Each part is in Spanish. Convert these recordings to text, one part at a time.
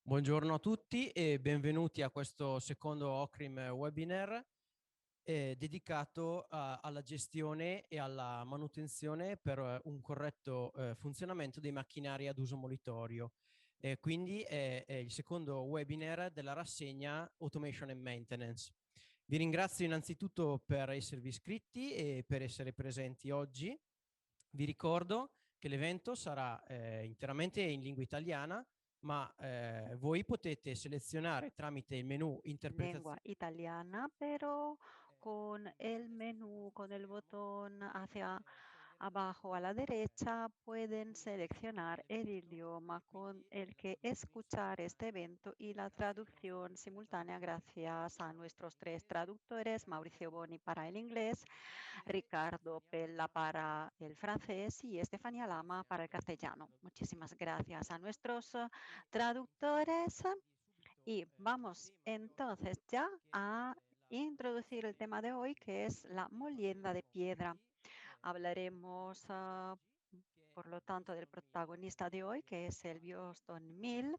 Buongiorno a tutti e benvenuti a questo secondo Ocrim webinar dedicato alla gestione e alla manutenzione per un corretto funzionamento dei macchinari ad uso molitorio. Quindi è il secondo webinar della rassegna Automation and Maintenance. Vi ringrazio innanzitutto per esservi iscritti e per essere presenti oggi. Vi ricordo che l'evento sarà interamente in lingua italiana, ma voi potete selezionare tramite il menu Lengua interpretazione italiana, pero con el menú, con el botón hacia abajo a la derecha, pueden seleccionar el idioma con el que escuchar este evento y la traducción simultánea gracias a nuestros 3 traductores, Mauricio Boni para el inglés, Ricardo Pella para el francés y Estefania Lama para el castellano. Muchísimas gracias a nuestros traductores. Y vamos entonces ya a introducir el tema de hoy, que es la molienda de piedra. Hablaremos, por lo tanto, del protagonista de hoy, que es el Bioston Mill,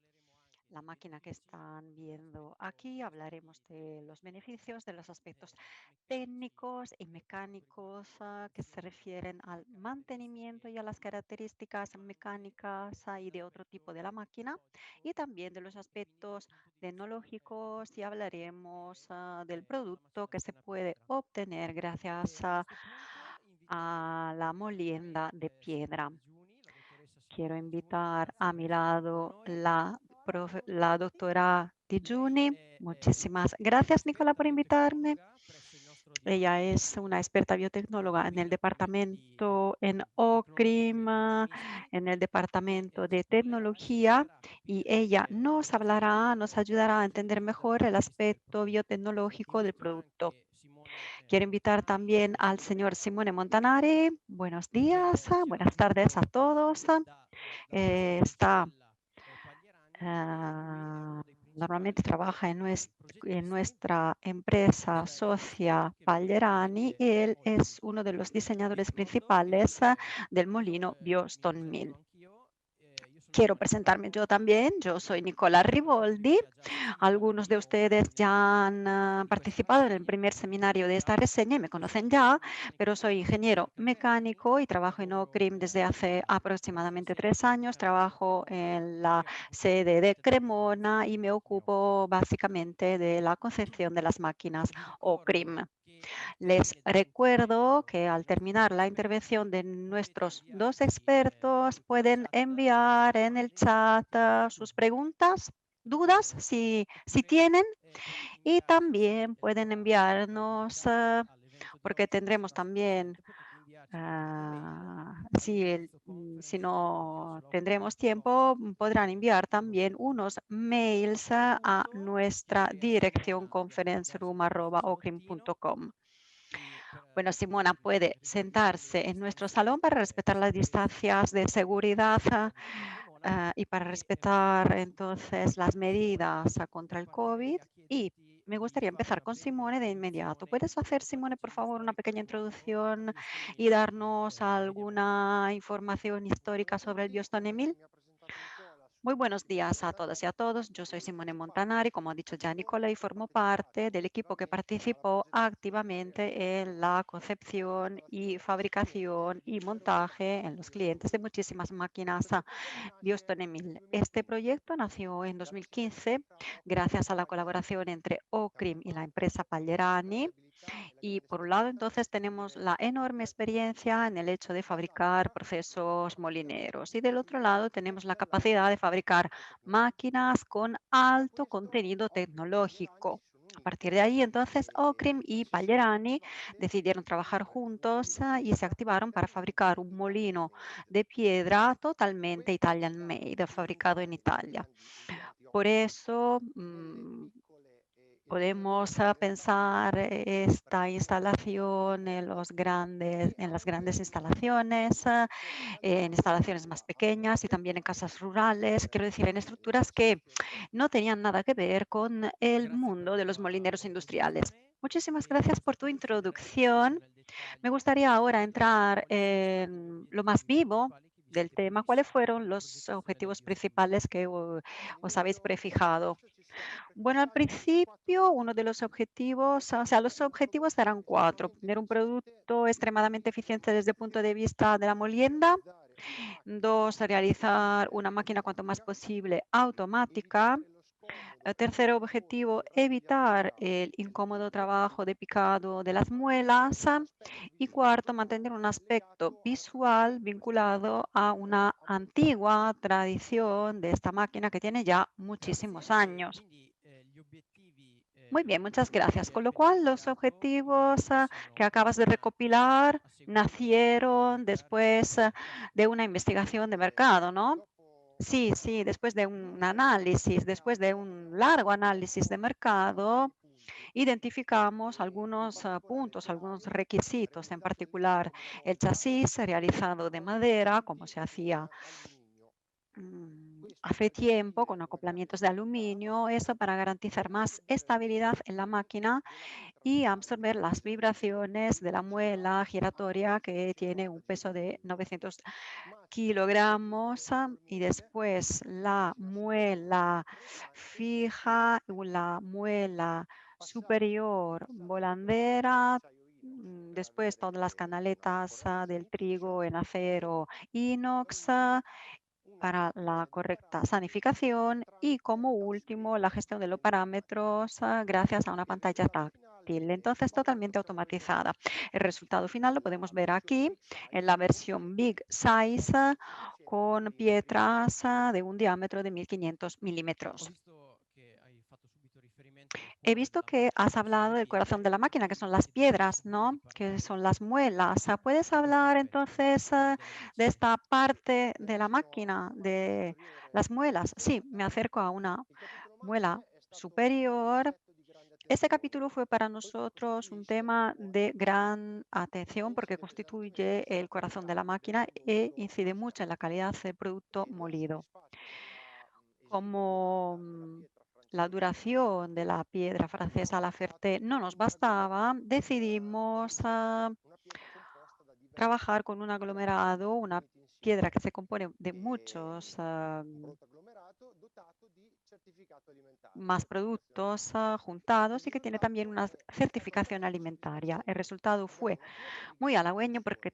la máquina que están viendo aquí. Hablaremos de los beneficios, de los aspectos técnicos y mecánicos que se refieren al mantenimiento y a las características mecánicas y de otro tipo de la máquina, y también de los aspectos tecnológicos, y hablaremos del producto que se puede obtener gracias a la molienda de piedra. Quiero invitar a mi lado la doctora Digiuni. Muchísimas gracias, Nicola, por invitarme. Ella es una experta biotecnóloga en el departamento en OCRIM, en el departamento de tecnología, y ella nos ayudará a entender mejor el aspecto biotecnológico del producto. Quiero invitar también al señor Simone Montanari. Buenos días, buenas tardes a todos. Normalmente trabaja en nuestra empresa socia Pagliarani, y él es uno de los diseñadores principales del molino Bioston Mill. Quiero presentarme yo también. Yo soy Nicola Riboldi. Algunos de ustedes ya han participado en el primer seminario de esta reseña y me conocen ya, pero soy ingeniero mecánico y trabajo en OCRIM desde hace aproximadamente 3 años. Trabajo en la sede de Cremona y me ocupo básicamente de la concepción de las máquinas OCRIM. Les recuerdo que al terminar la intervención de nuestros 2 expertos pueden enviar en el chat sus preguntas, dudas, si tienen, y también pueden enviarnos, porque tendremos también, si no tendremos tiempo, podrán enviar también unos mails a nuestra dirección conferenceroom@ocrim.com. Bueno, Simona puede sentarse en nuestro salón para respetar las distancias de seguridad y para respetar entonces las medidas contra el COVID. Y me gustaría empezar con Simone de inmediato. ¿Puedes hacer, Simone, por favor, una pequeña introducción y darnos alguna información histórica sobre el Bioston Mill? Muy buenos días a todas y a todos. Yo soy Simone Montanari, como ha dicho ya Nicola, y formo parte del equipo que participó activamente en la concepción y fabricación y montaje en los clientes de muchísimas máquinas Bioston Mill. Este proyecto nació en 2015 gracias a la colaboración entre OCRIM y la empresa Pagliarani. Y por un lado, entonces, tenemos la enorme experiencia en el hecho de fabricar procesos molineros, y del otro lado tenemos la capacidad de fabricar máquinas con alto contenido tecnológico. A partir de ahí, entonces, OCRIM y Pagliarani decidieron trabajar juntos y se activaron para fabricar un molino de piedra totalmente Italian made, fabricado en Italia. Por eso, podemos pensar esta instalación en las grandes instalaciones, en instalaciones más pequeñas y también en casas rurales, quiero decir, en estructuras que no tenían nada que ver con el mundo de los molineros industriales. Muchísimas gracias por tu introducción. Me gustaría ahora entrar en lo más vivo del tema, ¿cuáles fueron los objetivos principales que os habéis prefijado? Bueno, al principio uno de los objetivos, o sea, los objetivos eran cuatro. Tener un producto extremadamente eficiente desde el punto de vista de la molienda. Dos, realizar una máquina cuanto más posible automática. Tercer objetivo, evitar el incómodo trabajo de picado de las muelas. Y cuarto, mantener un aspecto visual vinculado a una antigua tradición de esta máquina que tiene ya muchísimos años. Muy bien, muchas gracias. Con lo cual, los objetivos que acabas de recopilar nacieron después de una investigación de mercado, ¿no? Sí, sí, después de un análisis, después de un largo análisis de mercado, identificamos algunos puntos, algunos requisitos, en particular el chasis realizado de madera, como se hacía hace tiempo, con acoplamientos de aluminio, eso para garantizar más estabilidad en la máquina y absorber las vibraciones de la muela giratoria que tiene un peso de 900 kilogramos y después la muela fija, la muela superior volandera, después todas las canaletas del trigo en acero inox para la correcta sanificación y como último la gestión de los parámetros gracias a una pantalla táctil. Entonces, totalmente automatizada. El resultado final lo podemos ver aquí en la versión Big Size con piedras de un diámetro de 1500 milímetros. He visto que has hablado del corazón de la máquina, que son las piedras, ¿no? Que son las muelas. ¿Puedes hablar entonces de esta parte de la máquina, de las muelas? Sí, me acerco a una muela superior. Este capítulo fue para nosotros un tema de gran atención porque constituye el corazón de la máquina e incide mucho en la calidad del producto molido. Como la duración de la piedra francesa La Ferté no nos bastaba, decidimos trabajar con un aglomerado, una piedra que se compone de muchos más productos juntados y que tiene también una certificación alimentaria. El resultado fue muy halagüeño porque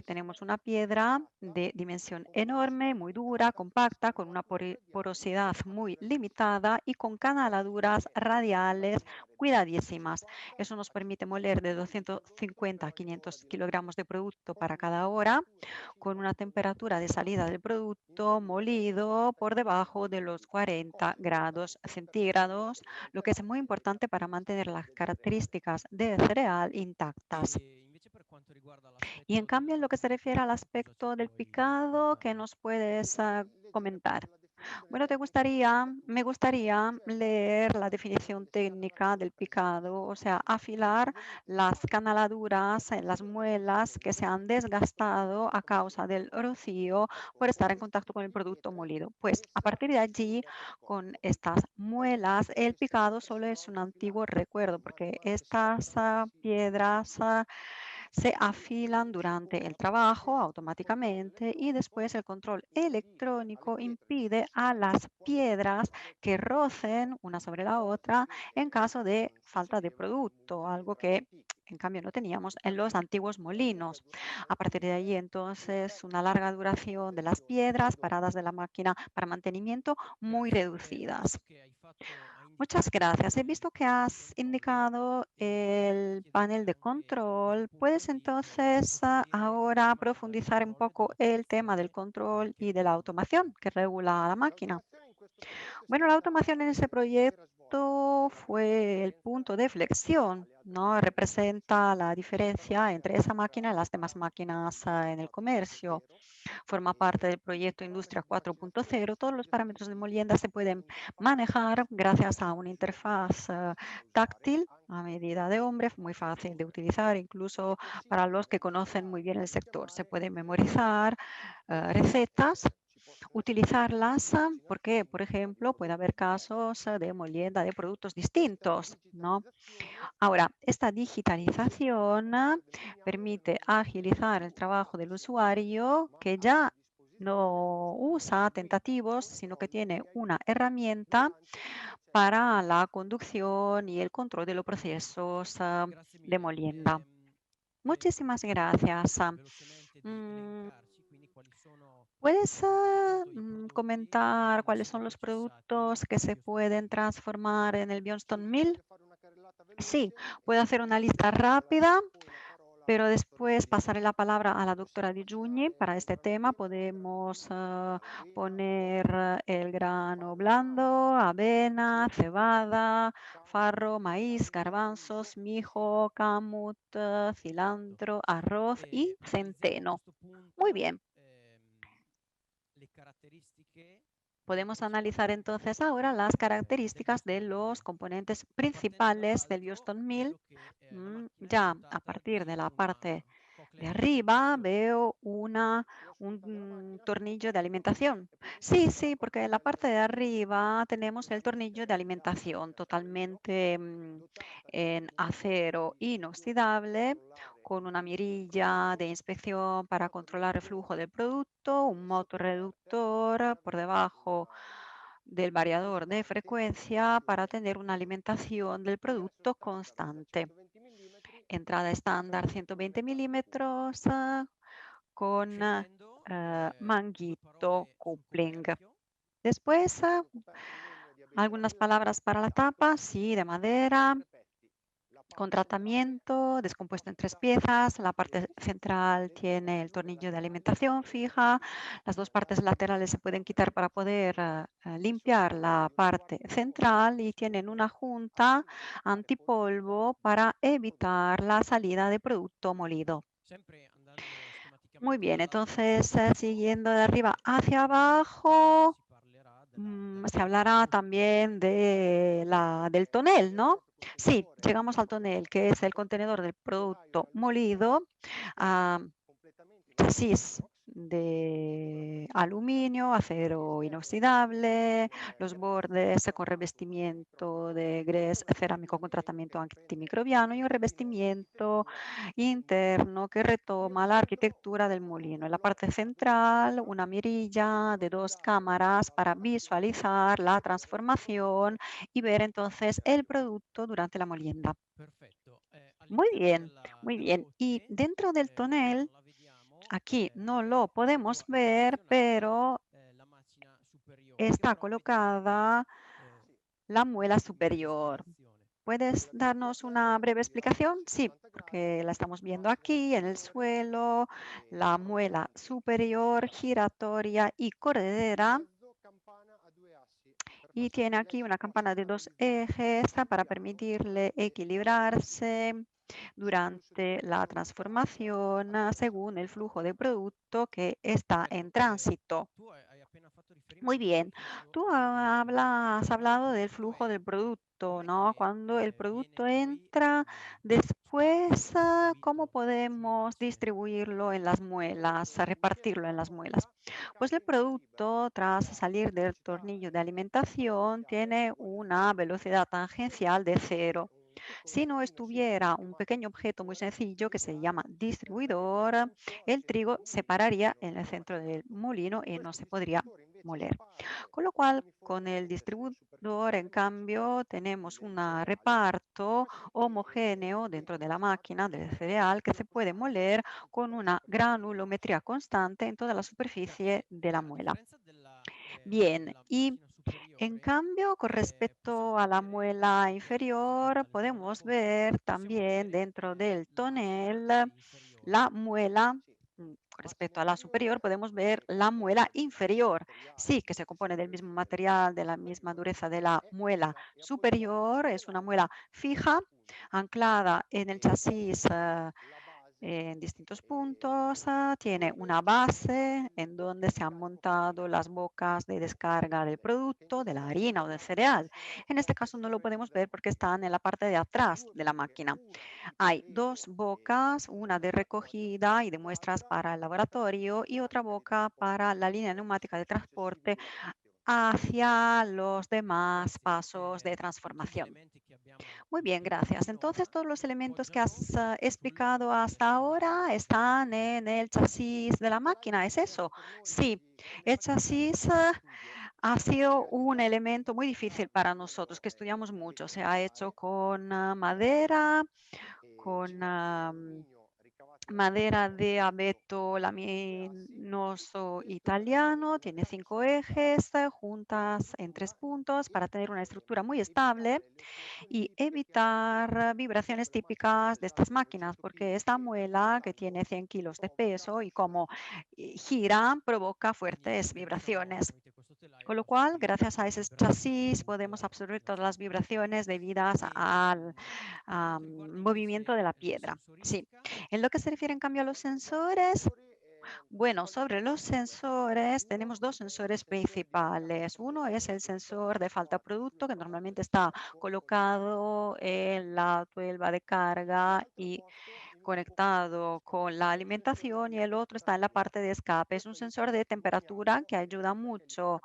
tenemos una piedra de dimensión enorme, muy dura, compacta, con una porosidad muy limitada y con canaladuras radiales cuidadísimas. Eso nos permite moler de 250 a 500 kilogramos de producto para cada hora, con una temperatura de salida del producto molido por debajo de los 40 grados centígrados, lo que es muy importante para mantener las características del cereal intactas. Y en cambio, en lo que se refiere al aspecto del picado, ¿qué nos puedes comentar? Bueno, me gustaría leer la definición técnica del picado, o sea, afilar las canaladuras en las muelas que se han desgastado a causa del rocío por estar en contacto con el producto molido. Pues a partir de allí, con estas muelas, el picado solo es un antiguo recuerdo, porque estas piedras se afilan durante el trabajo automáticamente y después el control electrónico impide a las piedras que rocen una sobre la otra en caso de falta de producto, algo que en cambio no teníamos en los antiguos molinos. A partir de ahí, entonces, una larga duración de las piedras paradas de la máquina para mantenimiento muy reducidas. Muchas gracias. He visto que has indicado el panel de control. ¿Puedes entonces ahora profundizar un poco el tema del control y de la automación que regula la máquina? Bueno, la automación en ese proyecto fue el punto de flexión, ¿no? Representa la diferencia entre esa máquina y las demás máquinas en el comercio. Forma parte del proyecto Industria 4.0. Todos los parámetros de molienda se pueden manejar gracias a una interfaz táctil a medida de hombre, muy fácil de utilizar, incluso para los que conocen muy bien el sector. Se pueden memorizar recetas, utilizarlas porque, por ejemplo, puede haber casos de molienda de productos distintos, ¿no? Ahora, esta digitalización permite agilizar el trabajo del usuario que ya no usa tentativos, sino que tiene una herramienta para la conducción y el control de los procesos Grazie de mille. molienda. Muchísimas Potresti gracias. velocemente Mm, elencarci quindi quali sono ¿Puedes appunto i prodotti comentar che cuáles sono son los processati productos que nel se Biostone pueden Mill? transformar en el Bjornston Mill? Sí, puedo hacer una lista rápida, pero después pasaré la palabra a la doctora Di Giugni para este tema. Podemos poner el grano blando, avena, cebada, farro, maíz, garbanzos, mijo, camut, cilantro, arroz y Analizziamo a centeno. questo Muy punto bien. le caratteristiche dei Podemos principali analizar entonces componenti ahora las del características de Biostone los Mill. componentes Partendo principales del dall'alto, Boston Mill. vedo che la macchina è Ya a dotata partir di de la una parte de cochlea di arriba alimentazione. veo un tornillo de alimentación. Sí, sí, porque en la parte de arriba tenemos el tornillo de alimentación totalmente en acero inoxidable, con una mirilla de inspección para controlar el flujo del producto, un motor reductor por debajo del variador de frecuencia para tener una alimentación del producto constante. Entrada estándar 120 milímetros con Scegliendo due manguito parole sul coupling. coperchio. Después, algunas palabras para la tapa, sí, de madera, con tratamiento, descompuesto en 3 piezas. La parte central tiene el tornillo de alimentación fija. Las 2 partes laterales se pueden quitar para poder limpiar la parte central y tienen una junta antipolvo para evitar la salida de producto molido. Sempre andando Muy schematicamente bien, dall'alto verso entonces l'alto, siguiendo de arriba hacia chiaramente abajo, si parlerà del se tonel. hablará también del tonel, ¿no? Sí, llegamos al tonel, que es el contenedor del producto molido, ah, chasis de aluminio, acero inoxidable, los bordes con revestimiento de grés cerámico con tratamiento antimicrobiano y un revestimiento interno que retoma la arquitectura del molino. En la parte central, una mirilla de 2 cámaras para visualizar la transformación y ver entonces el producto durante la molienda. Perfetto. All'interno Muy della bien. Y botte, dentro del tonel, non la vediamo, aquí no lo essendo podemos ver, posizionata pero la macina superiore, che está però vediamo qui colocada la muela in breve superior. spiegazione. ¿Puedes darnos una breve explicación? Sí, porque la estamos viendo aquí en el suelo, la muela superior, giratoria y corredera, y tiene aquí una campana de 2 ejes para permitirle equilibrarse durante la transformación según el flujo de producto que está en Ecco, tránsito. tu hai appena fatto Muy riferimento bien. all'ufficio Tú del has producto. hablado del flujo Cioè, del producto, com'è ¿no? che Cuando el viene producto poi entra, después, ¿cómo distribuito sulle podemos macine? distribuirlo en las muelas, repartirlo en las muelas? Pues el producto, tras salir del tornillo de alimentación, tiene una velocidad tangencial de 0. Si no estuviera un pequeño objeto muy sencillo que se llama distribuidor, el trigo se pararía en el centro del molino y no se podría moler. Con lo cual, con el distribuidor, en cambio, tenemos un reparto homogéneo dentro de la máquina del cereal que se puede moler con una granulometría constante en toda la superficie de la A muela. differenza Bien, della y macina en superiore, cambio, con possiamo respecto a la vedere muela soprattutto inferior, all'interno della podemos botte, ver possiamo también vedere dentro del la macina tonel inferiore. la muela, con respecto a la superior, podemos ver la muela inferior. Sí, que se compone del mismo material, de la misma dureza de la muela superior. Es una muela fija, anclada en el chasis en distintos puntos. Tiene una base en donde se han montado las bocas de descarga del producto, de la harina o del cereal. En este caso no lo podemos ver porque están en la parte de atrás de la máquina. Hay 2 bocas, una de recogida y de muestras para el laboratorio y otra boca para la línea neumática de transporte hacia los demás Grazie. pasos de Tutti gli transformación. elementi che Muy bien, gracias. Entonces, todos los elementos que has explicado hasta ahora están en el chasis de la máquina, ¿es eso? Sí, el chasis ha sido un elemento muy difícil para nosotros, que estudiamos mucho. Se ha hecho con madera, con madera de abeto laminoso italiano, tiene 5 ejes juntas en 3 puntos para tener una estructura muy estable y evitar vibraciones típicas de estas máquinas, porque esta muela que tiene 100 kilos de peso y como gira provoca fuertes vibraciones. Con lo cual, gracias a ese chasis, podemos absorber todas las vibraciones debidas al movimiento de la piedra. Sí. En lo que se refiere, en cambio, a los sensores, bueno, sobre los sensores tenemos dos sensores principales. Uno es el sensor de falta de producto, que normalmente está colocado en la tuelva de carga y conectado con la alimentación, y el otro está en la parte de escape. Es un sensor de temperatura que ayuda mucho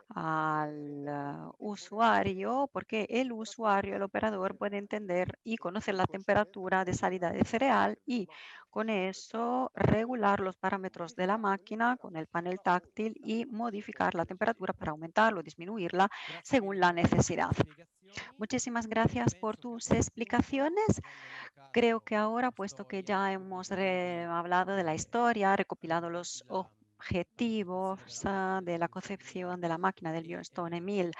al usuario, porque el usuario, el operador, puede entender y conocer la temperatura de salida de cereal y con eso regular los parámetros de la máquina con el panel táctil y modificar la temperatura para aumentarla o disminuirla según la necesidad. Muchísimas gracias por tus explicaciones. Creo que ahora, puesto que ya hemos hablado de la historia, recopilado los objetivos de la concepción de la máquina del Biostone 1000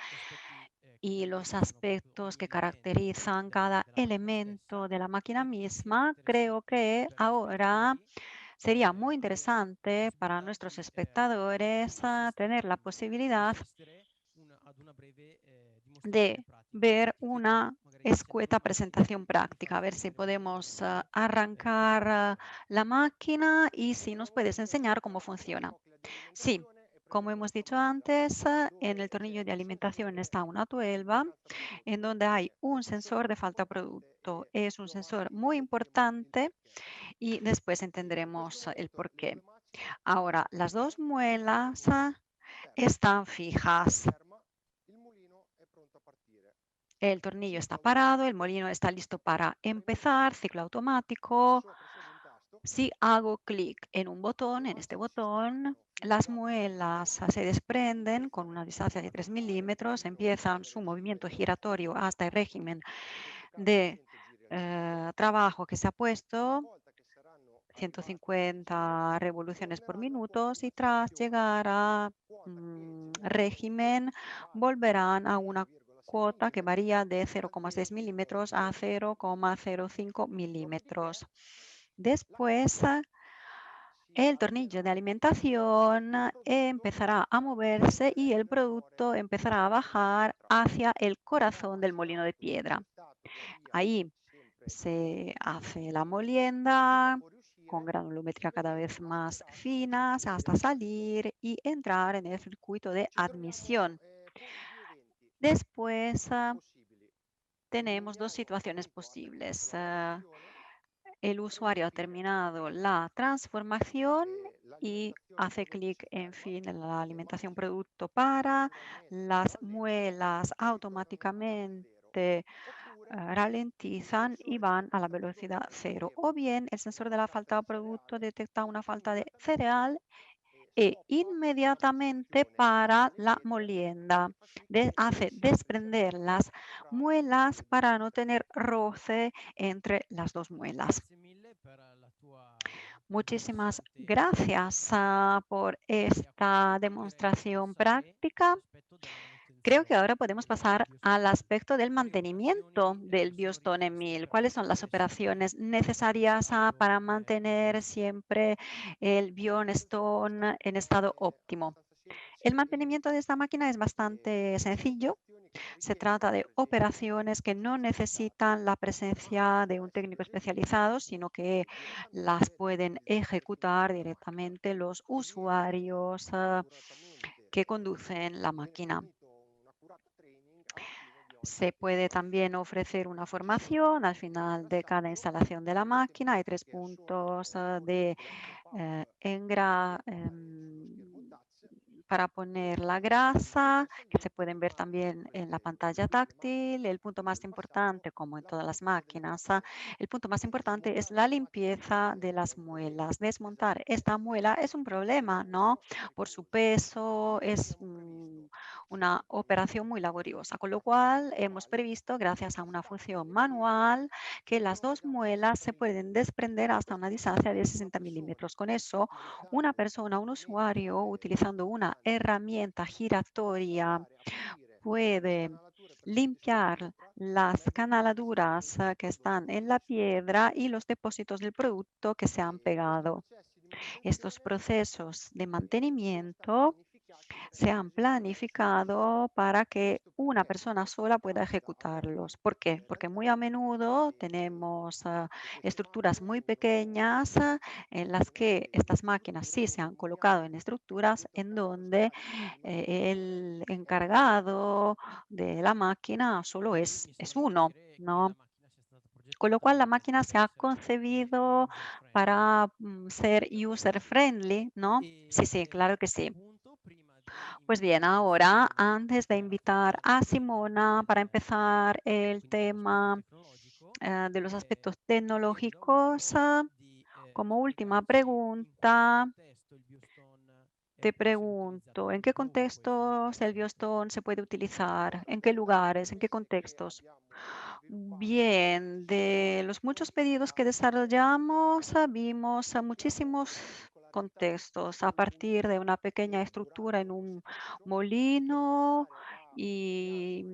y los aspectos que caracterizan cada elemento de la máquina misma, creo que ahora sería muy interesante para nuestros espectadores tener la posibilidad de ver una escueta presentación práctica, a ver si podemos arrancar la máquina y si nos puedes enseñar cómo funciona. Sí, como hemos dicho antes, en el tornillo de alimentación está una tuelva en donde hay un sensor de falta de producto. Es un sensor muy importante y después entenderemos el por qué. Ahora, las dos muelas están fijas. El tornillo está parado, el molino está listo para empezar, ciclo automático. Si hago clic en un botón, en este botón, las muelas se desprenden con una distancia de 3 milímetros, empiezan su movimiento giratorio hasta el régimen de trabajo que se ha puesto, 150 revoluciones por minuto, y tras llegar a régimen volverán a una cuota que varía de 0,6 milímetros a 0,05 milímetros. Después, el tornillo de alimentación empezará a moverse y el producto empezará a bajar hacia el corazón del molino de piedra. Ahí se hace la molienda con granulometría cada vez más finas hasta salir y entrar en el circuito de admisión. Después tenemos dos situaciones posibles. El usuario ha terminado la transformación y hace clic en fin en la alimentación producto para, las muelas automáticamente ralentizan y van a la velocidad cero. O bien el sensor de la falta de producto detecta una falta de cereal e inmediatamente para la molienda. Hace desprender las muelas para no tener roce entre las dos muelas. Muchísimas gracias por esta demostración práctica. Creo que ahora podemos pasar al aspecto del mantenimiento del Biostone 1000. ¿Cuáles son las operaciones necesarias para mantener siempre el Biostone en estado óptimo? El mantenimiento de esta máquina es bastante sencillo. Se trata de operaciones que no necesitan la presencia de un técnico especializado, sino que las pueden ejecutar directamente los usuarios que conducen la máquina. Se puede también ofrecer una formación al final de cada instalación de la máquina. Hay 3 puntos de para poner la grasa, que se pueden ver también en la pantalla táctil. El punto más importante, como en todas las máquinas, el punto más importante es la limpieza de las muelas. Desmontar esta muela es un problema, ¿no? Por su peso, es una operación muy laboriosa, con lo cual hemos previsto, gracias a una función manual, que las dos muelas se pueden desprender hasta una distancia de 60 milímetros. Con eso, una persona, un usuario, utilizando una herramienta giratoria, puede limpiar las canaladuras que están en la piedra y los depósitos del producto que se han pegado. Estos procesos de mantenimiento se han planificado para que una persona sola pueda ejecutarlos. ¿Por qué? Porque muy a menudo tenemos estructuras muy pequeñas en las que estas máquinas sí se han colocado en estructuras en donde el encargado de la máquina solo es uno, ¿no? Con lo cual la máquina se ha concebido para ser user friendly, ¿no? Sí, sí, claro que sí. Pues bien, ahora, antes de invitar a Simona para empezar el tema de los aspectos tecnológicos, como última pregunta, te pregunto, ¿en qué contextos el biostone se puede utilizar? ¿En qué lugares? ¿En qué contextos? Bien, de los muchos pedidos que desarrollamos, vimos a muchísimos contextos, a partir de una pequeña estructura en un molino y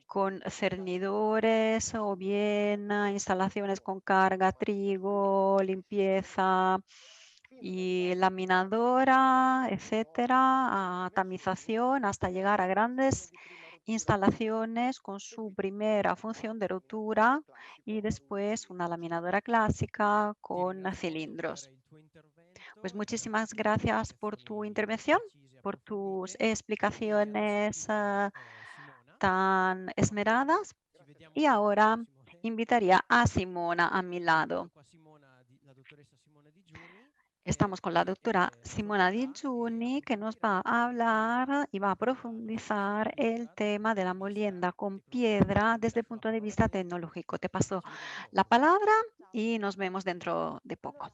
con cernidores o bien instalaciones con carga, trigo, limpieza y laminadora, etcétera, a tamización, hasta llegar a grandes instalaciones con su primera función de rotura y después una laminadora clásica con cilindros. Pues muchísimas gracias por tu intervención, por tus explicaciones tan esmeradas. Y ahora invitaría a Simona a mi lado. Estamos con la doctora Simona Di Giugni, que nos va a hablar y va a profundizar el tema de la molienda con piedra desde el punto de vista tecnológico. Te paso la palabra y nos vemos dentro de poco.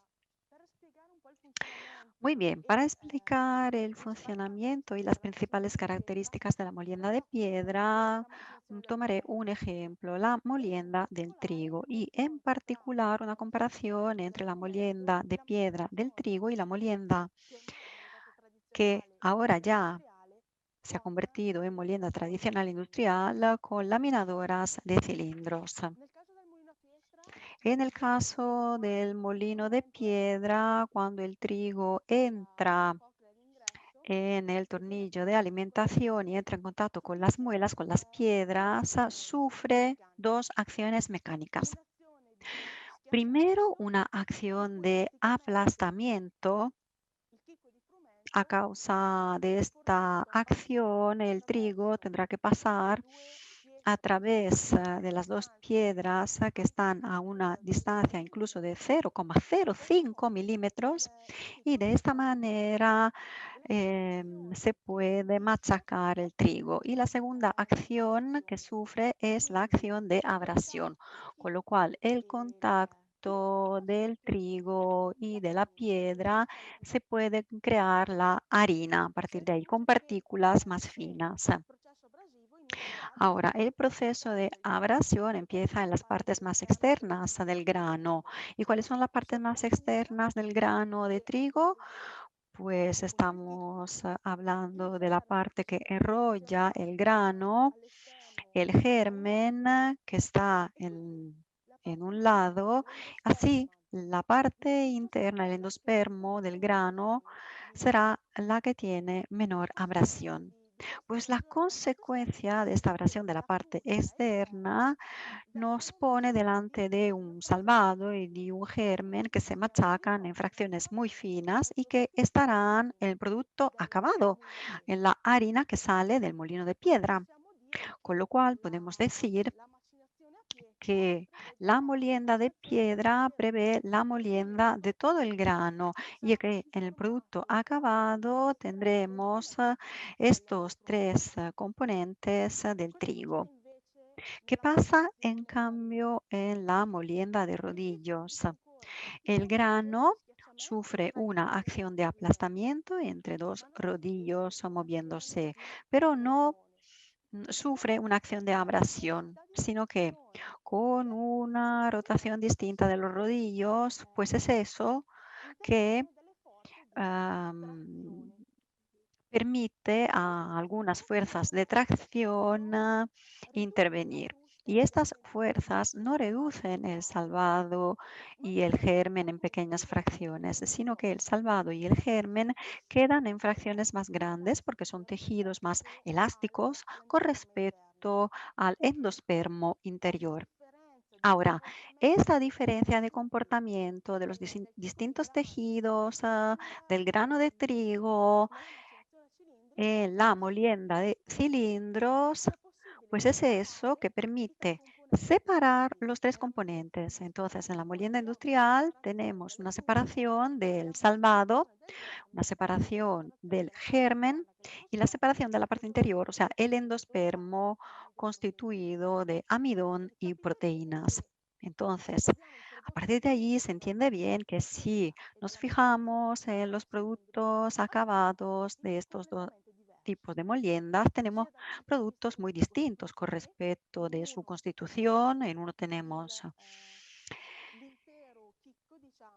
Muy bien, para explicar el funcionamiento y las principales características de la molienda de piedra, tomaré un ejemplo, la molienda del trigo y en particular una comparación entre la molienda de piedra del trigo y la molienda que ahora ya se ha convertido en molienda tradicional industrial con laminadoras de cilindros. En el caso del molino de piedra, cuando el trigo entra en el tornillo de alimentación y entra en contacto con las muelas, con las piedras, sufre dos acciones mecánicas. Primero, una acción de aplastamiento. A causa de esta acción, el trigo tendrá que pasar a través de las dos piedras que están a una distancia incluso de 0,05 milímetros y de esta manera se puede machacar el trigo. Y la segunda acción que sufre es la acción de abrasión, con lo cual el contacto del trigo y de la piedra se puede crear la harina a partir de ahí con partículas más finas. Ahora, el proceso de abrasión empieza en las partes más externas del grano. ¿Y cuáles son las partes más externas del grano de trigo? Pues estamos hablando de la parte que enrolla el grano, el germen que está en un lado. Así, la parte interna, el endospermo del grano, será la que tiene menor abrasión. Pues la consecuencia de esta abrasión de la parte externa nos pone delante de un salvado y de un germen que se machacan en fracciones muy finas y que estarán en el producto acabado, en la harina que sale del molino de piedra. Con lo cual podemos decir que la molienda de piedra prevé la molienda de todo el grano y que en el producto acabado tendremos estos tres componentes del trigo. ¿Qué pasa en cambio en la molienda de rodillos? El grano sufre una acción de aplastamiento entre dos rodillos moviéndose, pero no sufre una acción de abrasión, sino que con una rotación distinta de los rodillos, pues es eso que am, permite a algunas fuerzas de tracción intervenir. Y estas fuerzas no reducen el salvado y el germen en pequeñas fracciones, sino que el salvado y el germen quedan en fracciones más grandes porque son tejidos más elásticos con respecto al endospermo interior. Ahora, esta diferencia de comportamiento de los distintos tejidos del grano de trigo en la molienda de cilindros, pues es eso que permite separar los tres componentes. Entonces, en la molienda industrial tenemos una separación del salvado, una separación del germen y la separación de la parte interior, o sea, el endospermo constituido de amidón y proteínas. Entonces, a partir de allí se entiende bien que si nos fijamos en los productos acabados de estos dos tipos de moliendas, tenemos productos muy distintos con respecto de su constitución. En uno tenemos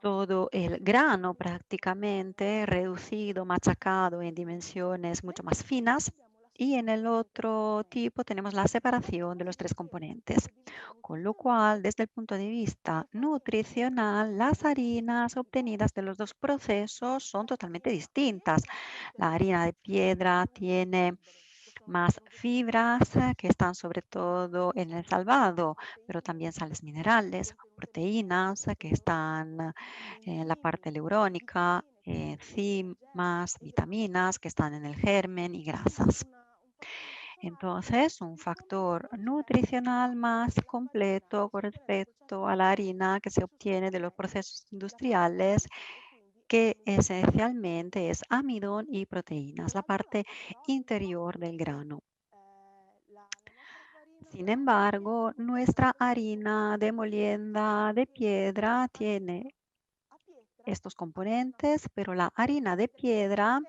todo el grano prácticamente reducido, machacado en dimensiones mucho más finas. Y en el otro tipo tenemos la separación de los tres componentes. Con lo cual, desde el punto de vista nutricional, las harinas obtenidas de los dos procesos son totalmente distintas. La harina de piedra tiene más fibras que están sobre todo en el salvado, pero también sales minerales, proteínas que están en la parte neurónica, enzimas, vitaminas que están en el germen y grasas. Entonces, un factor nutricional más completo con respecto a la harina que se obtiene de los procesos industriales, que esencialmente es amidón y proteínas, la parte interior del grano. Sin embargo, nuestra harina de molienda de piedra tiene estos componentes, pero la harina de piedra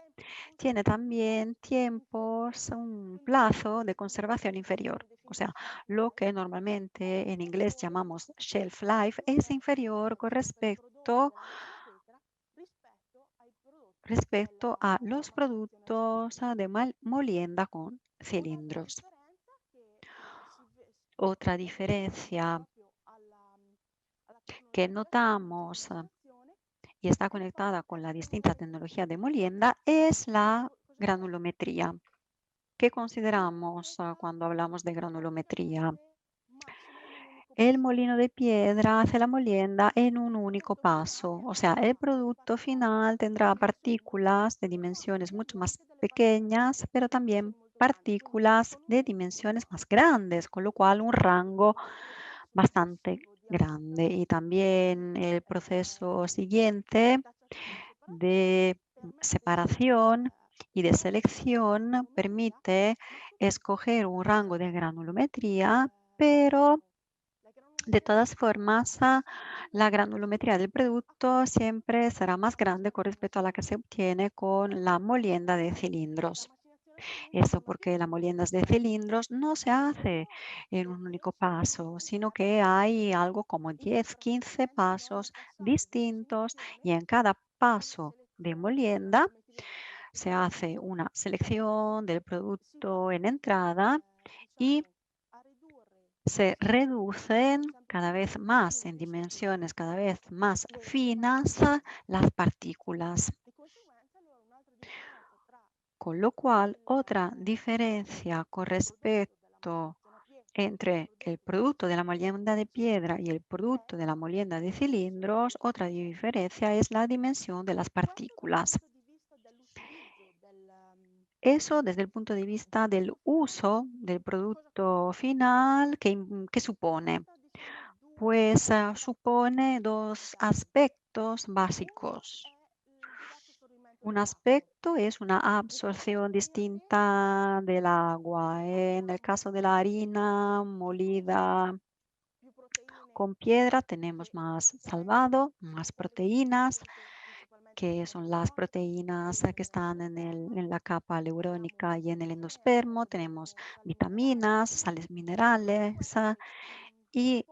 tiene también tiempos, un plazo de conservación inferior. O sea, lo que normalmente en inglés llamamos shelf life es inferior con respecto a los productos de molienda con cilindros. Otra diferencia que notamos y está conectada con la distinta tecnología de molienda es la granulometría. ¿Qué consideramos cuando hablamos de granulometría? El molino de piedra hace la molienda en un único paso, o sea, el producto final tendrá partículas de dimensiones mucho más pequeñas, pero también partículas de dimensiones más grandes, con lo cual un rango bastante grande. Y también el proceso siguiente de separación y de selección permite escoger un rango de granulometría, pero de todas formas, la granulometría del producto siempre será más grande con respecto a la que se obtiene con la molienda de cilindros. Eso porque la molienda de cilindros no se hace en un único paso, sino que hay algo como 10, 15 pasos distintos y en cada paso de molienda se hace una selección del producto en entrada y se reducen cada vez más en dimensiones cada vez más finas las partículas. Con lo cual, otra diferencia con respecto entre el producto de la molienda de piedra y el producto de la molienda de cilindros, otra diferencia es la dimensión de las partículas. Eso desde el punto de vista del uso del producto final que supone. Pues supone dos aspectos básicos. Un aspecto es una absorción distinta del agua. En el caso de la harina molida con piedra tenemos más salvado, más proteínas, que son las proteínas que están en la capa neurónica y en el endospermo. Tenemos vitaminas, sales minerales y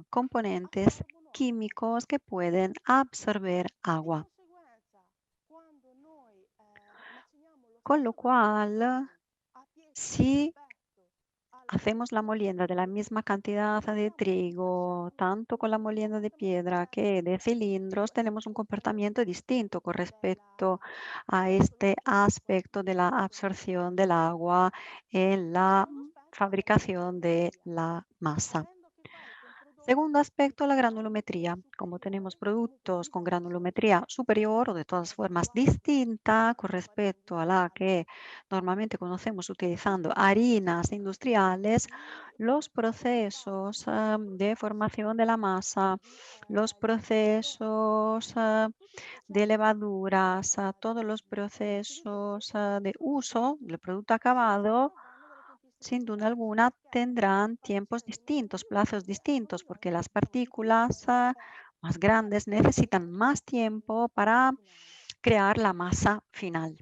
componentes químicos que pueden absorber agua. Con lo cual, si hacemos la molienda de la misma cantidad de trigo, tanto con la molienda de piedra que de cilindros, tenemos un comportamiento distinto con respecto a este aspecto de la absorción del agua en la fabricación de la masa. Segundo aspecto, la granulometría. Como tenemos productos con granulometría superior o de todas formas distinta con respecto a la que normalmente conocemos utilizando harinas industriales, los procesos de formación de la masa, los procesos de levaduras, todos los procesos de uso del producto acabado sin duda alguna tendrán tiempos distintos, plazos distintos, porque las partículas más grandes necesitan más tiempo para crear la masa final.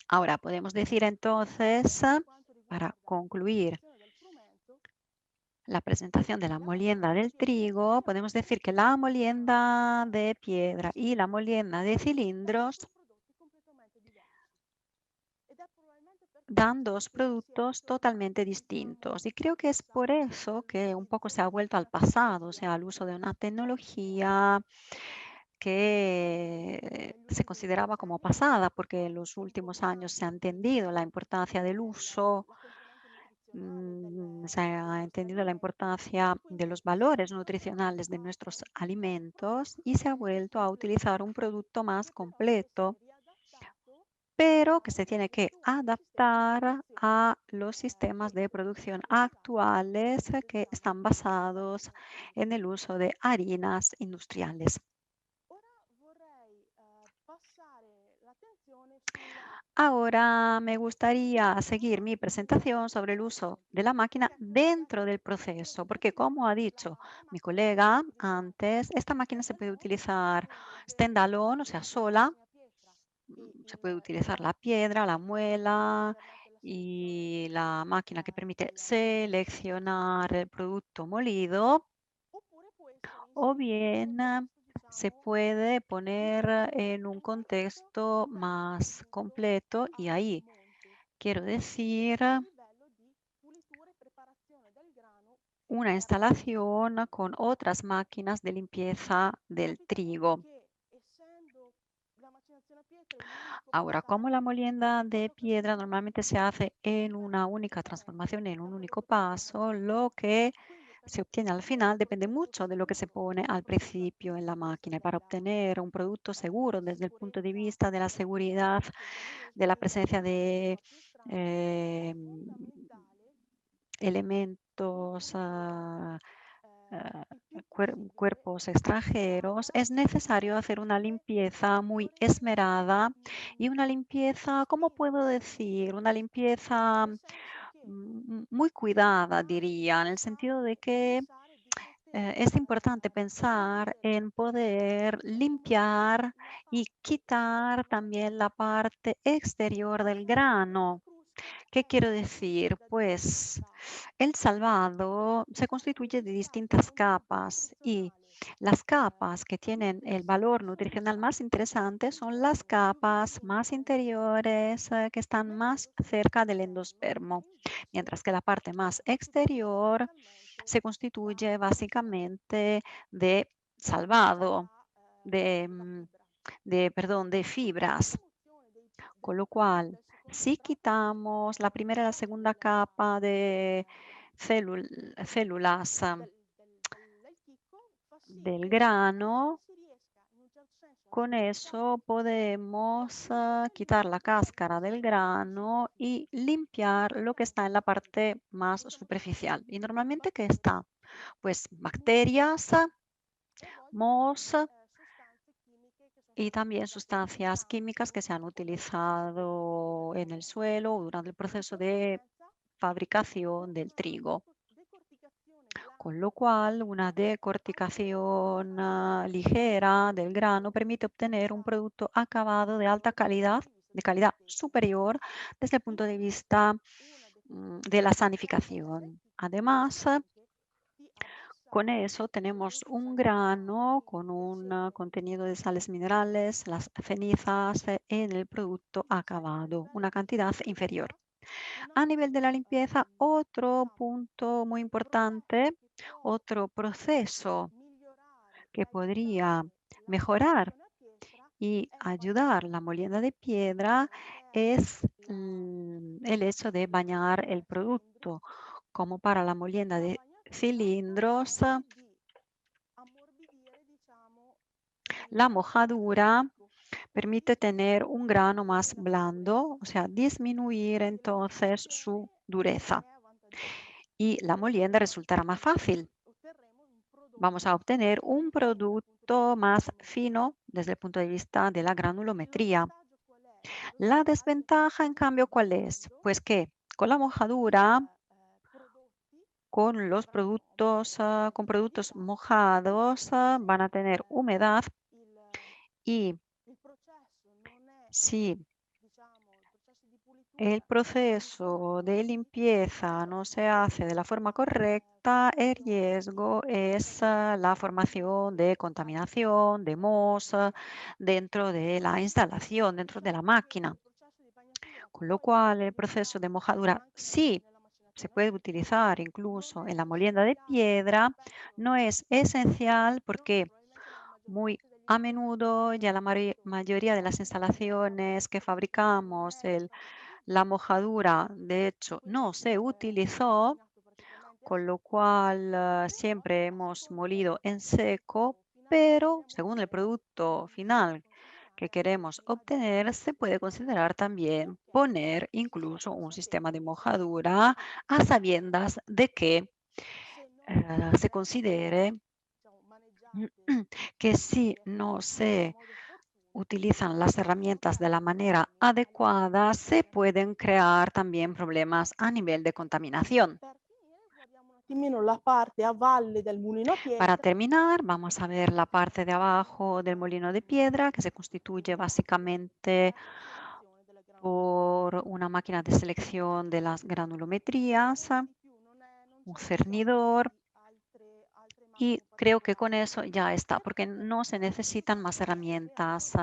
Ahora, podemos decir entonces, para concluir la presentación de la molienda del trigo, podemos decir que la molienda de piedra y la molienda de cilindros dan dos productos totalmente distintos. Y creo que es por eso que un poco se ha vuelto al pasado, o sea, al uso de una tecnología que se consideraba como pasada, porque en los últimos años se ha entendido la importancia del uso, se ha entendido la importancia de los valores nutricionales de nuestros alimentos y se ha vuelto a utilizar un producto más completo, pero que se tiene que adaptar a los sistemas de producción actuales que están basados en el uso de harinas industriales. Ahora me gustaría seguir mi presentación sobre el uso de la máquina dentro del proceso, porque como ha dicho mi colega antes, esta máquina se puede utilizar standalone, o sea, sola. Se puede utilizar la piedra, la muela y la máquina que permite seleccionar el producto molido, o bien se puede poner en un contexto más completo y ahí quiero decir una instalación con otras máquinas de limpieza del trigo. Ahora, como la molienda de piedra normalmente se hace en una única transformación, en un único paso, lo que se obtiene al final depende mucho de lo que se pone al principio en la máquina. Y para obtener un producto seguro desde el punto de vista de la seguridad, de la presencia de elementos cuerpos extranjeros, es necesario hacer una limpieza muy esmerada y una limpieza, ¿cómo puedo decir? Una limpieza muy cuidada, diría, en el sentido de que es importante pensar en poder limpiar y quitar también la parte exterior del grano. ¿Qué quiero decir? Pues el salvado se constituye de distintas capas y las capas que tienen el valor nutricional más interesante son las capas más interiores que están más cerca del endospermo, mientras que la parte más exterior se constituye básicamente de salvado, de fibras. Con lo cual, si quitamos la primera y la segunda capa de células del grano, con eso podemos quitar la cáscara del grano y limpiar lo que está en la parte más superficial. ¿Y normalmente qué está? Pues bacterias, mohos y también sustancias químicas que se han utilizado en el suelo o durante el proceso de fabricación del trigo. Con lo cual, una decorticación ligera del grano permite obtener un producto acabado de alta calidad, de calidad superior desde el punto de vista de la sanificación. Además, con eso tenemos un grano con un contenido de sales minerales, las cenizas en el producto acabado, una cantidad inferior. A nivel de la limpieza, otro punto muy importante, otro proceso que podría mejorar y ayudar la molienda de piedra es el hecho de bañar el producto, como para la molienda de cilindros. La mojadura permite tener un grano más blando, o sea, disminuir entonces su dureza y la molienda resultará más fácil. Vamos a obtener un producto más fino desde el punto de vista de la granulometría. La desventaja, en cambio, ¿cuál es? Pues que con la mojadura, con los productos, con productos mojados, van a tener humedad y si el proceso de limpieza no se hace de la forma correcta, el riesgo es la formación de contaminación, de mohos dentro de la instalación, dentro de la máquina. Con lo cual, el proceso de mojadura sí se puede utilizar incluso en la molienda de piedra, no es esencial porque muy a menudo ya la mayoría de las instalaciones que fabricamos, la mojadura, de hecho, no se utilizó, con lo cual siempre hemos molido en seco, pero según el producto final que queremos obtener, se puede considerar también poner incluso un sistema de mojadura a sabiendas de que se considere que si no se utilizan las herramientas de la manera adecuada, se pueden crear también problemas a nivel de contaminación. Attimino la parte a valle del mulino a Para pietra. terminar, vamos a ver la parte de abajo del molino de piedra, que se constituye básicamente por una máquina de selección de las granulometrías, un cernidor, y creo que con eso ya está, porque no se necesitan más herramientas,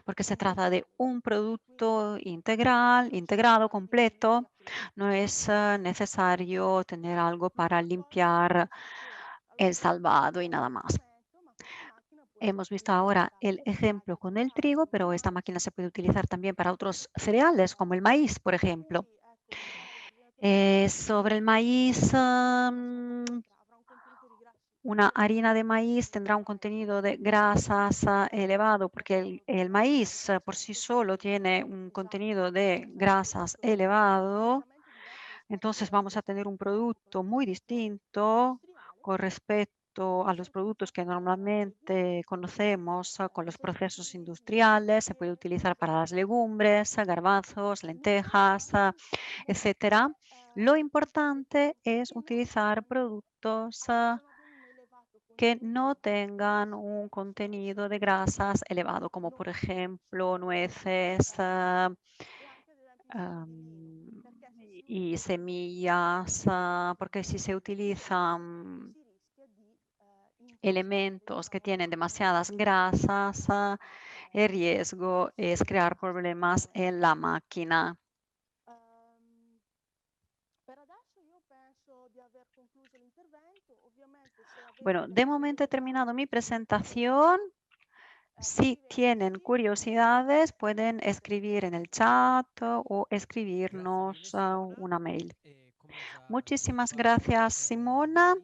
porque se trata de un producto integral, integrado, completo. No es necesario tener algo para limpiar el salvado y nada más. Hemos visto ahora el ejemplo con el trigo, pero esta máquina se puede utilizar también para otros cereales, como el maíz, por ejemplo. Sobre el maíz, una harina de maíz tendrá un contenido de grasas elevado, porque el maíz por sí solo tiene un contenido de grasas elevado. Entonces vamos a tener un producto muy distinto con respecto a los productos que normalmente conocemos con los procesos industriales. Se puede utilizar para las legumbres, garbanzos, lentejas, etcétera. Lo importante es utilizar productos que no tengan un contenido de grasas elevado, como por ejemplo nueces y semillas, porque si se utilizan elementos que tienen demasiadas grasas, el riesgo es crear problemas en la máquina. Bueno, de momento he terminado mi presentación. Si tienen curiosidades, pueden escribir en el chat o escribirnos una mail. Muchísimas gracias, Simona.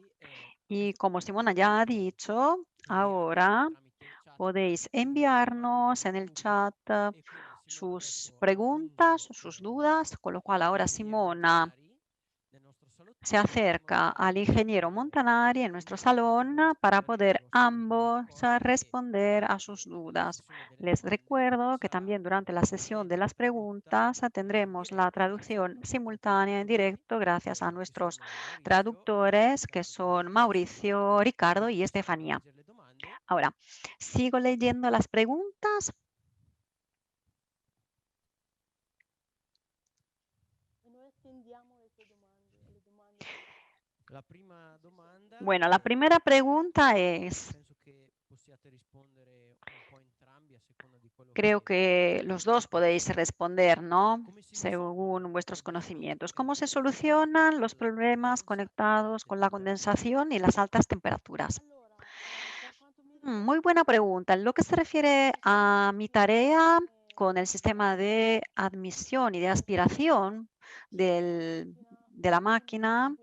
Y como Simona ya ha dicho, ahora Podéis enviarnos en el chat sus preguntas, sus dudas, con lo cual ahora Simona se acerca al ingeniero Montanari en nuestro salón para poder ambos responder a sus dudas. Les recuerdo que también durante la sesión de las preguntas tendremos la traducción simultánea en directo gracias a nuestros traductores que son Mauricio, Ricardo y Estefanía. Ahora, sigo leyendo las preguntas. Bueno, la primera pregunta es, creo que los dos podéis responder, ¿no? Según vuestros conocimientos. ¿Cómo se solucionan los problemas conectados con la condensación y las altas temperaturas? Muy buena pregunta. En lo que se refiere a mi tarea con el sistema de admisión y de aspiración de la máquina,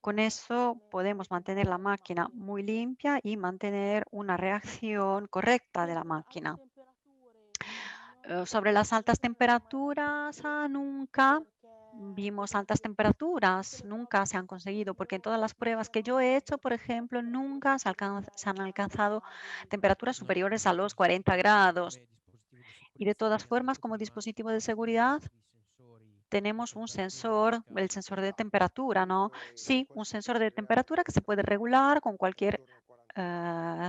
con eso podemos mantener la máquina muy limpia y mantener una reacción correcta de la máquina. Sobre las altas temperaturas, nunca vimos altas temperaturas, nunca se han conseguido, porque en todas las pruebas que yo he hecho, por ejemplo, nunca se han alcanzado temperaturas superiores a los 40 grados. Y de todas formas, como dispositivo de seguridad, tenemos un sensor, el sensor de temperatura, ¿no? Sí, un sensor de temperatura que se puede regular con cualquier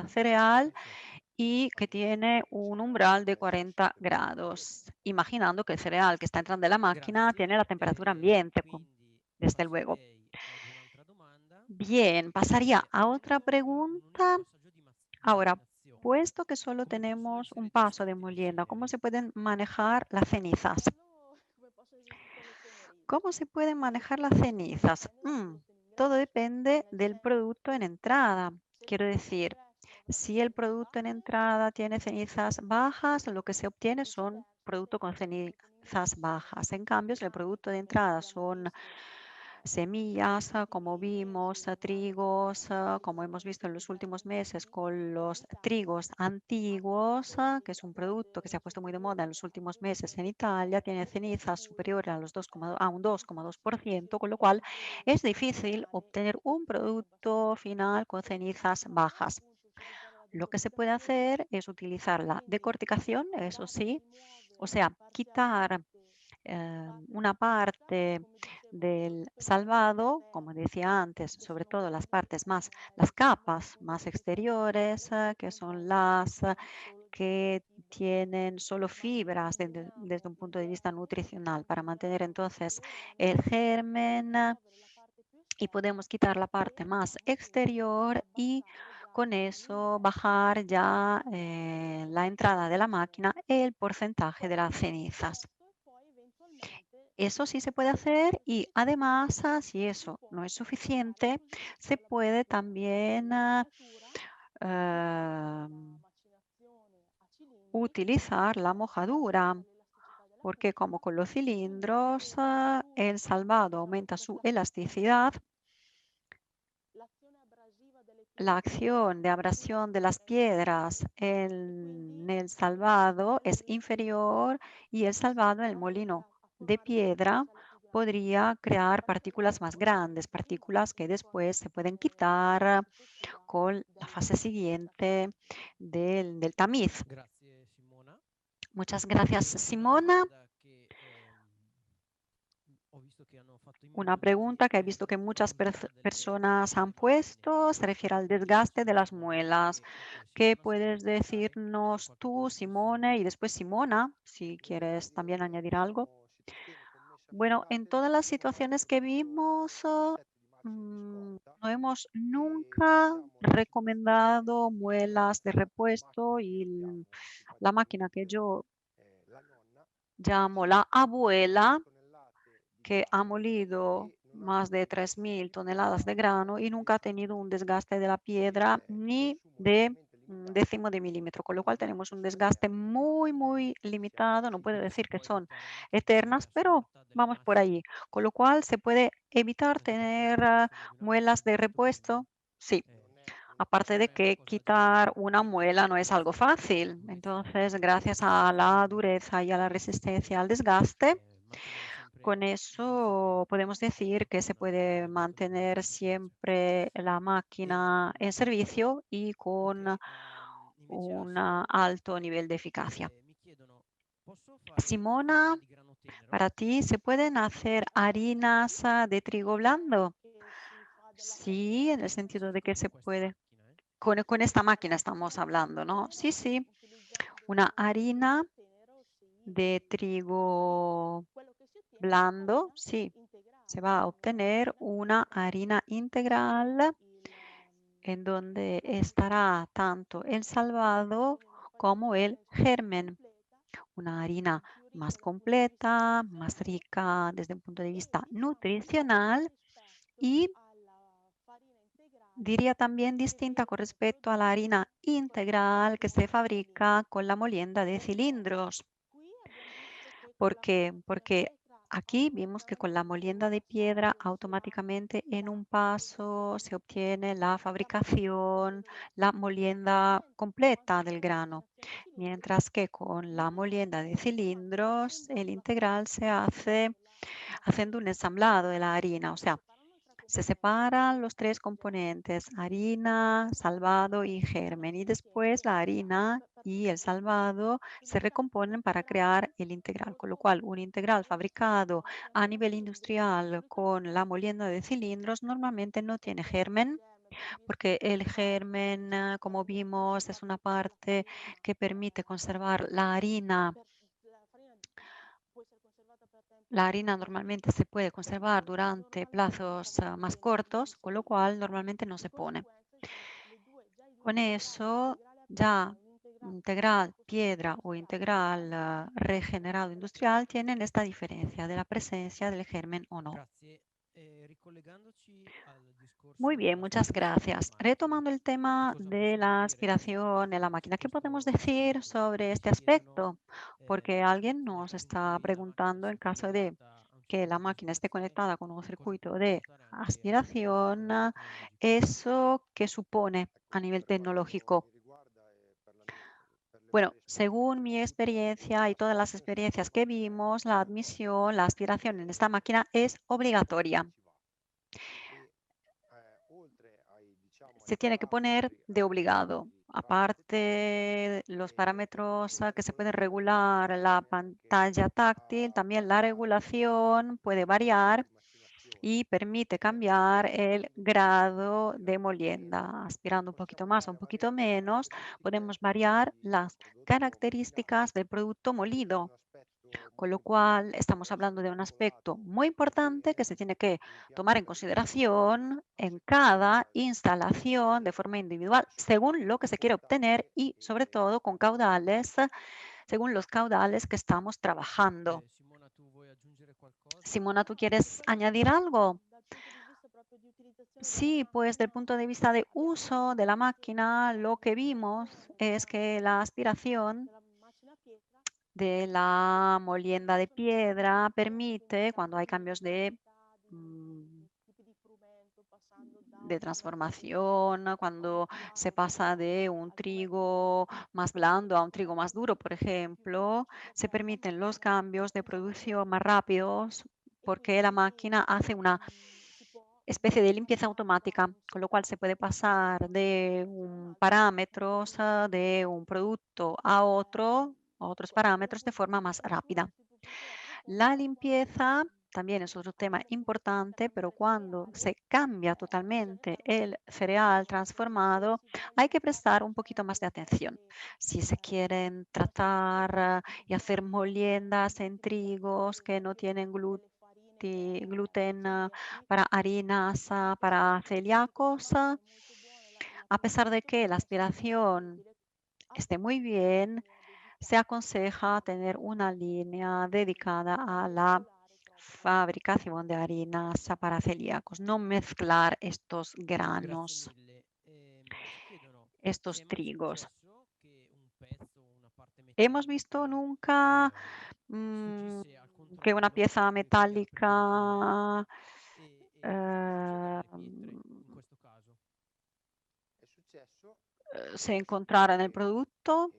cereal y que tiene un umbral de 40 grados, imaginando que el cereal que está entrando en la máquina tiene la temperatura ambiente, desde luego. Bien, pasaría a otra pregunta. Ahora, puesto que solo tenemos un paso de molienda, ¿cómo se pueden manejar las cenizas? ¿Cómo se pueden manejar las cenizas? Todo depende del producto en entrada. Quiero decir, si el producto en entrada tiene cenizas bajas, lo que se obtiene son productos con cenizas bajas. En cambio, si el producto de entrada son semillas, como vimos, trigos, como hemos visto en los últimos meses con los trigos antiguos, que es un producto que se ha puesto muy de moda en los últimos meses en Italia, tiene cenizas superiores a un 2,2%, con lo cual es difícil obtener un producto final con cenizas bajas. Lo que se puede hacer es utilizar la decorticación, eso sí, o sea, quitar una parte del salvado, como decía antes, sobre todo las capas más exteriores, que son las que tienen solo fibras desde un punto de vista nutricional para mantener entonces el germen y podemos quitar la parte más exterior y con eso bajar ya la entrada de la máquina el porcentaje de las cenizas. Eso sí se puede hacer y además, si eso no es suficiente, se puede también utilizar la mojadura, porque como con los cilindros, el salvado aumenta su elasticidad. La acción de abrasión de las piedras en el salvado es inferior y el salvado en el molino de piedra podría crear partículas más grandes, partículas que después se pueden quitar con la fase siguiente del tamiz. Muchas gracias, Simona. Una pregunta que he visto que muchas personas han puesto se refiere al desgaste de las muelas. ¿Qué puedes decirnos tú, Simone, y después Simona, si quieres también añadir algo? Bueno, en todas las situaciones que vimos, no hemos nunca recomendado muelas de repuesto y la máquina que yo llamo la abuela, que ha molido más de 3.000 toneladas de grano y nunca ha tenido un desgaste de la piedra ni de décimo de milímetro, con lo cual tenemos un desgaste muy, muy limitado. No puedo decir que son eternas, pero vamos por ahí. Con lo cual se puede evitar tener muelas de repuesto. Sí. Aparte de que quitar una muela no es algo fácil. Entonces, gracias a la dureza y a la resistencia al desgaste, con eso podemos decir que se puede mantener siempre la máquina en servicio y con un alto nivel de eficacia. Simona, para ti, ¿se pueden hacer harinas de trigo blando? Sí, en el sentido de que se puede. Con esta máquina estamos hablando, ¿no? Sí, sí. Una harina de trigo blando, sí. Se va a obtener una harina integral en donde estará tanto el salvado como el germen. Una harina más completa, más rica desde un punto de vista nutricional y diría también distinta con respecto a la harina integral que se fabrica con la molienda de cilindros. ¿Por qué? Porque aquí vimos que con la molienda de piedra automáticamente en un paso se obtiene la fabricación, la molienda completa del grano, mientras que con la molienda de cilindros el integral se hace haciendo un ensamblado de la harina, o sea, se separan los tres componentes, harina, salvado y germen, y después la harina y el salvado se recomponen para crear el integral, con lo cual un integral fabricado a nivel industrial con la molienda de cilindros normalmente no tiene germen, porque el germen, como vimos, es una parte que permite conservar la harina. La harina normalmente se puede conservar durante plazos más cortos, con lo cual normalmente no se pone. Con eso ya integral piedra o integral regenerado industrial tienen esta diferencia de la presencia del germen o no. Muy bien, muchas gracias. Retomando el tema de la aspiración en la máquina, ¿qué podemos decir sobre este aspecto? Porque alguien nos está preguntando en caso de que la máquina esté conectada con un circuito de aspiración, ¿eso qué supone a nivel tecnológico? Bueno, según mi experiencia y todas las experiencias que vimos, la admisión, la aspiración en esta máquina es obligatoria. Se tiene que poner de obligado. Aparte, los parámetros que se pueden regular, la pantalla táctil, también la regulación puede variar y permite cambiar el grado de molienda. Aspirando un poquito más o un poquito menos, podemos variar las características del producto molido. Con lo cual, estamos hablando de un aspecto muy importante que se tiene que tomar en consideración en cada instalación de forma individual, según lo que se quiere obtener y sobre todo con caudales, según los caudales que estamos trabajando. Simona, ¿tú quieres añadir algo? Sí, pues del punto de vista de uso de la máquina, lo que vimos es que la aspiración de la molienda de piedra permite, cuando hay cambios de transformación, cuando se pasa de un trigo más blando a un trigo más duro, por ejemplo, se permiten los cambios de producción más rápidos porque la máquina hace una especie de limpieza automática, con lo cual se puede pasar de parámetros de un producto a otros parámetros de forma más rápida. La limpieza también es otro tema importante, pero cuando se cambia totalmente el cereal transformado, hay que prestar un poquito más de atención. Si se quieren tratar y hacer moliendas en trigos que no tienen gluten para harinas, para celíacos, a pesar de que la aspiración esté muy bien, se aconseja tener una línea dedicada a la fabricación de harinas para celíacos, no mezclar estos granos, estos trigos. Hemos visto nunca que una pieza metálica se encontrara en el producto.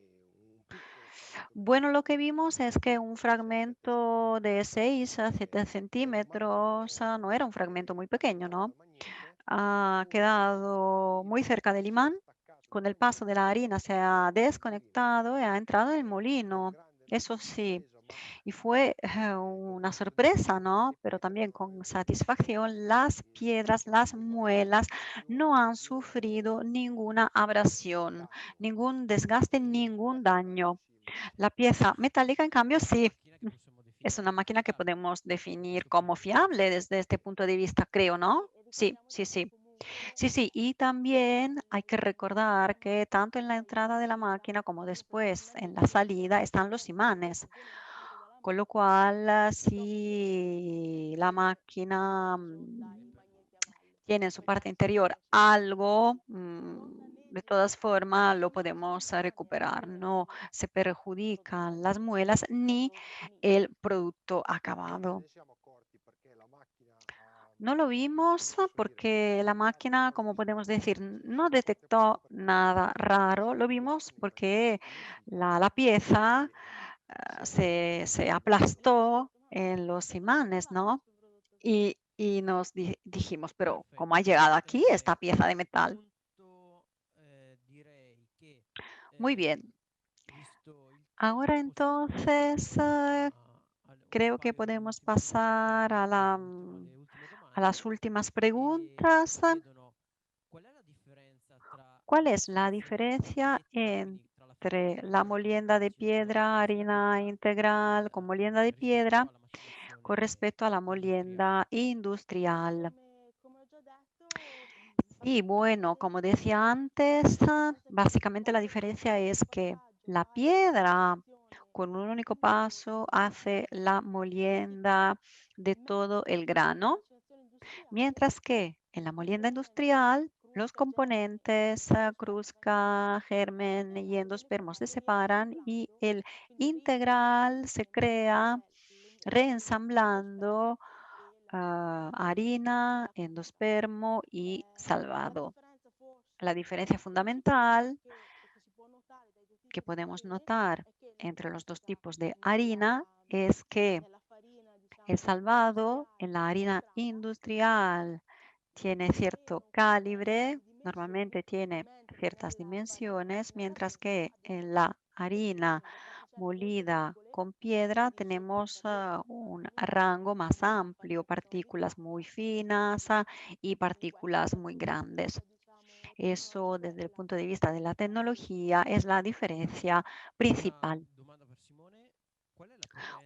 Bueno, lo que vimos es que un fragmento de 6 a 7 centímetros no era un fragmento muy pequeño, ¿no? Ha quedado muy cerca del imán. Con el paso de la harina se ha desconectado y ha entrado en el molino. Eso sí, y fue una sorpresa, ¿no? Pero también con satisfacción, las piedras, las muelas no han sufrido ninguna abrasión, ningún desgaste, ningún daño. La pieza metálica, en cambio, sí. Es una máquina que podemos definir como fiable desde este punto de vista, creo, ¿no? Sí, sí, sí. Sí, sí, y también hay que recordar que tanto en la entrada de la máquina como después en la salida están los imanes, con lo cual si la máquina tiene en su parte interior algo, de todas formas lo podemos recuperar. No se perjudican las muelas ni el producto acabado. No lo vimos porque la máquina, como podemos decir, no detectó nada raro. Lo vimos porque la pieza se aplastó en los imanes, ¿no? Y nos dijimos, pero ¿cómo ha llegado aquí esta pieza de metal? Muy bien. Ahora entonces creo que podemos pasar a las últimas preguntas. ¿Cuál es la diferencia entre la molienda de piedra, harina integral con molienda de piedra con respecto a la molienda industrial? Y bueno, como decía antes, básicamente la diferencia es que la piedra con un único paso hace la molienda de todo el grano, mientras que en la molienda industrial los componentes crusca, germen y endospermos se separan y el integral se crea reensamblando harina, endospermo y salvado. La diferencia fundamental que podemos notar entre los dos tipos de harina es que el salvado en la harina industrial tiene cierto calibre, normalmente tiene ciertas dimensiones, mientras que en la harina molida con piedra tenemos un rango más amplio, partículas muy finas y partículas muy grandes. Eso desde el punto de vista de la tecnología es la diferencia principal.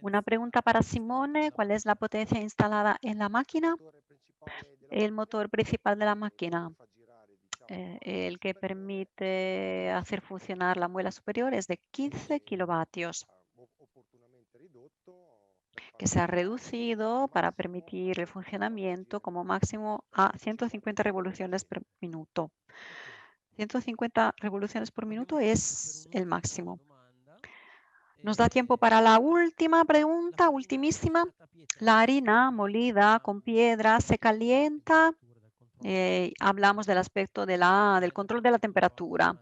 Una pregunta para Simone, ¿cuál es la potencia instalada en la máquina? El motor principal de la máquina, el que permite hacer funcionar la muela superior, es de 15 kilovatios, que se ha reducido para permitir el funcionamiento como máximo a 150 revoluciones por minuto. 150 revoluciones por minuto es el máximo. Nos da tiempo para la última pregunta, ultimísima. La harina molida con piedra se calienta. Hablamos del aspecto del control de la temperatura.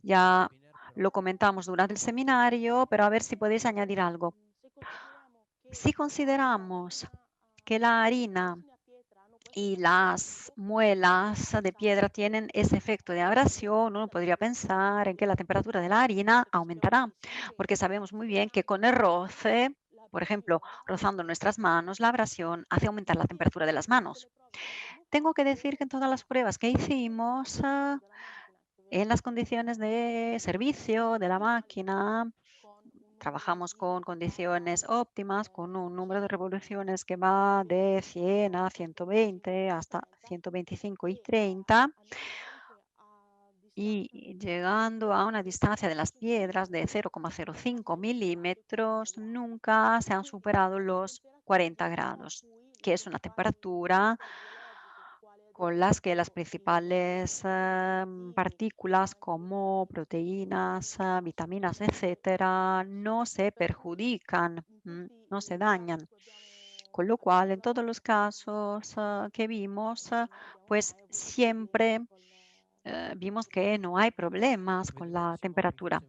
Ya lo comentamos durante el seminario, pero a ver si podéis añadir algo. Si consideramos que la harina y las muelas de piedra tienen ese efecto de abrasión, uno podría pensar en que la temperatura de la harina aumentará, porque sabemos muy bien que con el roce, por ejemplo, rozando nuestras manos, la abrasión hace aumentar la temperatura de las manos. Tengo que decir que en todas las pruebas que hicimos, en las condiciones de servicio de la máquina, trabajamos con condiciones óptimas, con un número de revoluciones que va de 100 a 120 hasta 125 y 30, y llegando a una distancia de las piedras de 0,05 milímetros, nunca se han superado los 40 grados, que es una temperatura con las que las principales partículas como proteínas, vitaminas, etcétera, no se perjudican, no se dañan. Con lo cual, en todos los casos que vimos, pues siempre vimos que no hay problemas con la temperatura.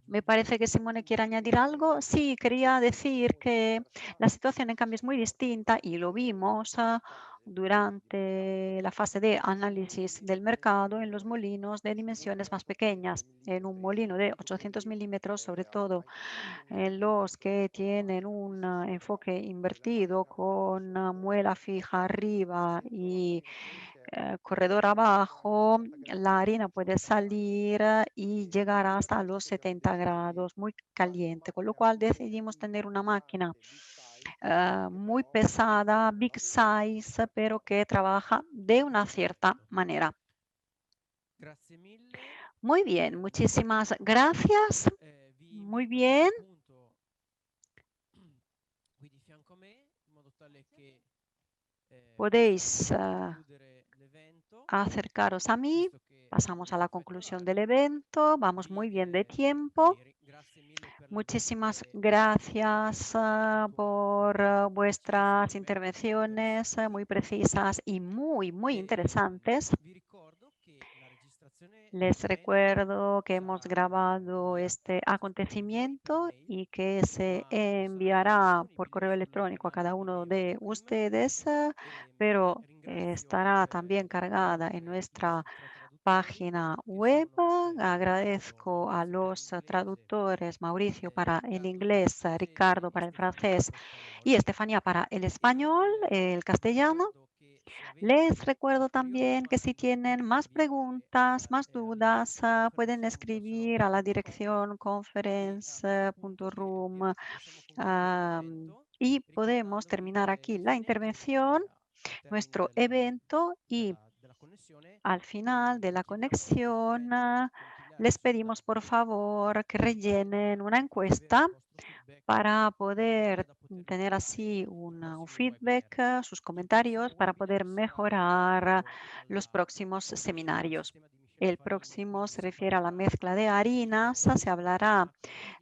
Me parece que Simone quiere añadir algo. Sí, quería decir que la situación en cambio es muy distinta y lo vimos durante la fase de análisis del mercado en los molinos de dimensiones más pequeñas. En un molino de 800 milímetros, sobre todo en los que tienen un enfoque invertido con muela fija arriba y corredor abajo, la harina puede salir y llegar hasta los 70 grados, muy caliente, con lo cual decidimos tener una máquina muy pesada, big size, pero que trabaja de una cierta manera. Muy bien, muchísimas gracias. Muy bien. Podéis acercaros a mí. Pasamos a la conclusión del evento. Vamos muy bien de tiempo. Muchísimas gracias por vuestras intervenciones muy precisas y muy interesantes. Les recuerdo que hemos grabado este acontecimiento y que se enviará por correo electrónico a cada uno de ustedes, pero estará también cargada en nuestra página web. Agradezco a los traductores, Mauricio para el inglés, Ricardo para el francés y Estefanía para el español, el castellano. Les recuerdo también que si tienen más preguntas, más dudas, pueden escribir a la dirección conference.room y podemos terminar aquí la intervención, nuestro evento, y al final de la conexión les pedimos por favor que rellenen una encuesta para poder tener así un feedback, sus comentarios, para poder mejorar los próximos seminarios. El próximo se refiere a la mezcla de harinas, se hablará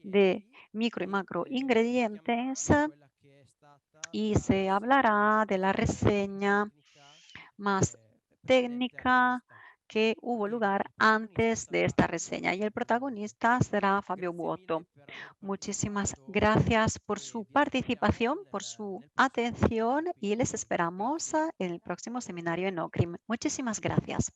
de micro y macro ingredientes y se hablará de la reseña más técnica que hubo lugar antes de esta reseña y el protagonista será Fabio Buoto. Muchísimas gracias por su participación, por su atención y les esperamos en el próximo seminario en OCRIM. Muchísimas gracias.